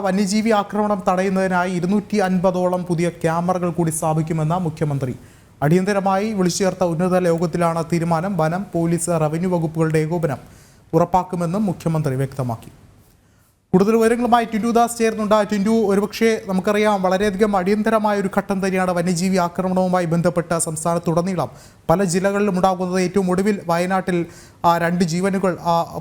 വന്യജീവി ആക്രമണം തടയുന്നതിനായി 250ഓളം പുതിയ ക്യാമറകൾ കൂടി സ്ഥാപിക്കുമെന്ന് മുഖ്യമന്ത്രി. അടിയന്തരമായി വിളിച്ചു ചേർത്ത ഉന്നതതല യോഗത്തിലാണ് തീരുമാനം. വനം, പോലീസ്, റവന്യൂ വകുപ്പുകളുടെ ഏകോപനം ഉറപ്പാക്കുമെന്നും മുഖ്യമന്ത്രി വ്യക്തമാക്കി. കൂടുതൽ വിവരങ്ങളുമായി ടിൻഡു ദാസ് ചേർന്നുണ്ട്. ടിൻഡു, ഒരുപക്ഷെ നമുക്കറിയാം വളരെയധികം അടിയന്തരമായ ഒരു ഘട്ടം തന്നെയാണ് വന്യജീവി ആക്രമണവുമായി ബന്ധപ്പെട്ട സംസ്ഥാനത്തുടനീളം പല ജില്ലകളിലും ഉണ്ടാകുന്നത്. ഏറ്റവും ഒടുവിൽ വയനാട്ടിൽ 2 ജീവനുകൾ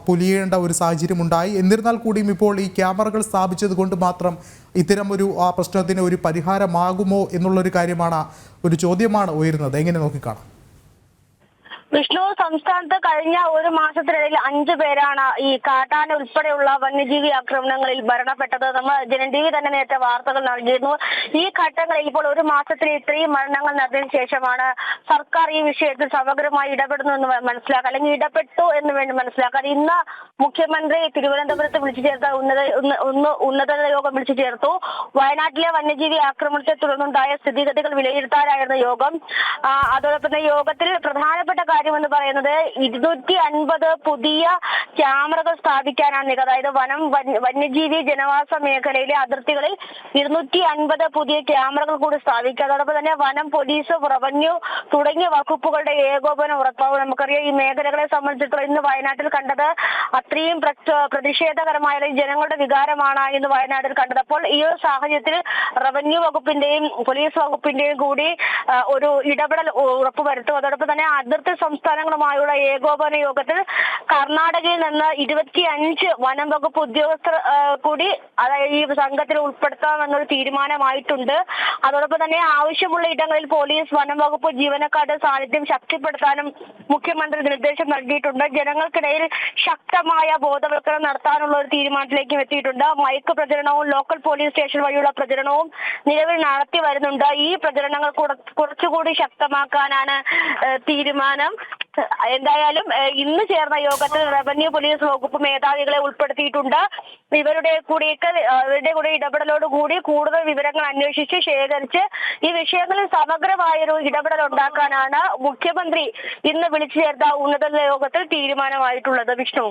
പൊലിയേണ്ട ഒരു സാഹചര്യമുണ്ടായി. എന്നിരുന്നാൽ കൂടിയും ഇപ്പോൾ ഈ ക്യാമറകൾ സ്ഥാപിച്ചത് കൊണ്ട് മാത്രം ഇത്തരം ഒരു പ്രശ്നത്തിന് ഒരു പരിഹാരമാകുമോ എന്നുള്ളൊരു കാര്യമാണ്, ഒരു ചോദ്യമാണ് ഉയരുന്നത്. എങ്ങനെ നോക്കിക്കാണാം? വിഷ്ണു, സംസ്ഥാനത്ത് കഴിഞ്ഞ ഒരു മാസത്തിനിടയിൽ 5 പേരാണ് ഈ കാട്ടാന ഉൾപ്പെടെയുള്ള വന്യജീവി ആക്രമണങ്ങളിൽ മരണപ്പെട്ടത്. നമ്മൾ ജനം TV തന്നെ നേരത്തെ വാർത്തകൾ നൽകിയിരുന്നു. ഈ ഘട്ടങ്ങളിൽ ഇപ്പോൾ ഒരു മാസത്തിൽ ഇത്രയും മരണങ്ങൾ നടന്നതിന് ശേഷമാണ് സർക്കാർ ഈ വിഷയത്തിൽ സമഗ്രമായി ഇടപെടുന്നു എന്ന് മനസ്സിലാക്കാൻ, അല്ലെങ്കിൽ ഇടപെട്ടു എന്ന് വേണ്ടി മനസ്സിലാക്കാൻ ഇന്ന് മുഖ്യമന്ത്രി തിരുവനന്തപുരത്ത് വിളിച്ചു ചേർത്ത ഉന്നതതല യോഗം വിളിച്ചു ചേർത്തു. വയനാട്ടിലെ വന്യജീവി ആക്രമണത്തെ തുടർന്നുണ്ടായ സ്ഥിതിഗതികൾ വിലയിരുത്താനായിരുന്നു യോഗം. അതോടൊപ്പം തന്നെ യോഗത്തിൽ പ്രധാനപ്പെട്ട കാര്യമെന്ന് പറയുന്നത് 250 പുതിയ ക്യാമറകൾ സ്ഥാപിക്കാനാണ്. അതായത് വനം, വന്യജീവി ജനവാസ മേഖലയിലെ അതിർത്തികളിൽ 250 പുതിയ ക്യാമറകൾ കൂടി സ്ഥാപിക്കുക. അതോടൊപ്പം തന്നെ വനം, പോലീസ്, റവന്യൂ തുടങ്ങിയ വകുപ്പുകളുടെ ഏകോപനം ഉറപ്പാവും. നമുക്കറിയാം ഈ മേഖലകളെ സംബന്ധിച്ചിടത്തോളം ഇന്ന് വയനാട്ടിൽ കണ്ടത് അത്രയും പ്രതിഷേധകരമായ ജനങ്ങളുടെ വികാരമാണ് ഇന്ന് വയനാട്ടിൽ കണ്ടത്. അപ്പോൾ ഈ ഒരു സാഹചര്യത്തിൽ റവന്യൂ വകുപ്പിന്റെയും പോലീസ് വകുപ്പിന്റെയും കൂടി ഒരു ഇടപെടൽ ഉറപ്പുവരുത്തും. അതോടൊപ്പം തന്നെ അതിർത്തി സംസ്ഥാനങ്ങളുമായുള്ള ഏകോപന യോഗത്തിൽ കർണാടകയിൽ നിന്ന് 25 വനം വകുപ്പ് ഉദ്യോഗസ്ഥർ കൂടി അതായത് ഈ സംഘത്തിൽ ഉൾപ്പെടുത്താമെന്നൊരു തീരുമാനമായിട്ടുണ്ട്. അതോടൊപ്പം തന്നെ ആവശ്യമുള്ള ഇടങ്ങളിൽ പോലീസ്, വനം വകുപ്പ് ജീവനക്കാരുടെ സാന്നിധ്യം ശക്തിപ്പെടുത്താനും മുഖ്യമന്ത്രി നിർദ്ദേശം നൽകിയിട്ടുണ്ട്. ജനങ്ങൾക്കിടയിൽ ശക്തമായ ബോധവൽക്കരണം നടത്താനുള്ള ഒരു തീരുമാനത്തിലേക്ക് എത്തിയിട്ടുണ്ട്. മൈക്ക് പ്രചരണവും ലോക്കൽ പോലീസ് സ്റ്റേഷൻ വഴിയുള്ള പ്രചരണവും നിലവിൽ നടത്തി വരുന്നുണ്ട്. ഈ പ്രചരണങ്ങൾ കുറച്ചുകൂടി ശക്തമാക്കാനാണ് തീരുമാനം. എന്തായാലും ഇന്ന് ചേർന്ന യോഗത്തിൽ റവന്യൂ, പോലീസ് വകുപ്പ് മേധാവികളെ ഉൾപ്പെടുത്തിയിട്ടുണ്ട്. ഇവരുടെ കൂടെ ഇടപെടലോടുകൂടി കൂടുതൽ വിവരങ്ങൾ അന്വേഷിച്ച് ശേഖരിച്ച് ഈ വിഷയങ്ങളിൽ സമഗ്രമായൊരു ഇടപെടൽ ഉണ്ടാക്കാനാണ് മുഖ്യമന്ത്രി ഇന്ന് വിളിച്ചു ചേർത്ത ഉന്നതതല യോഗത്തിൽ തീരുമാനമായിട്ടുള്ളത്. വിഷ്ണു.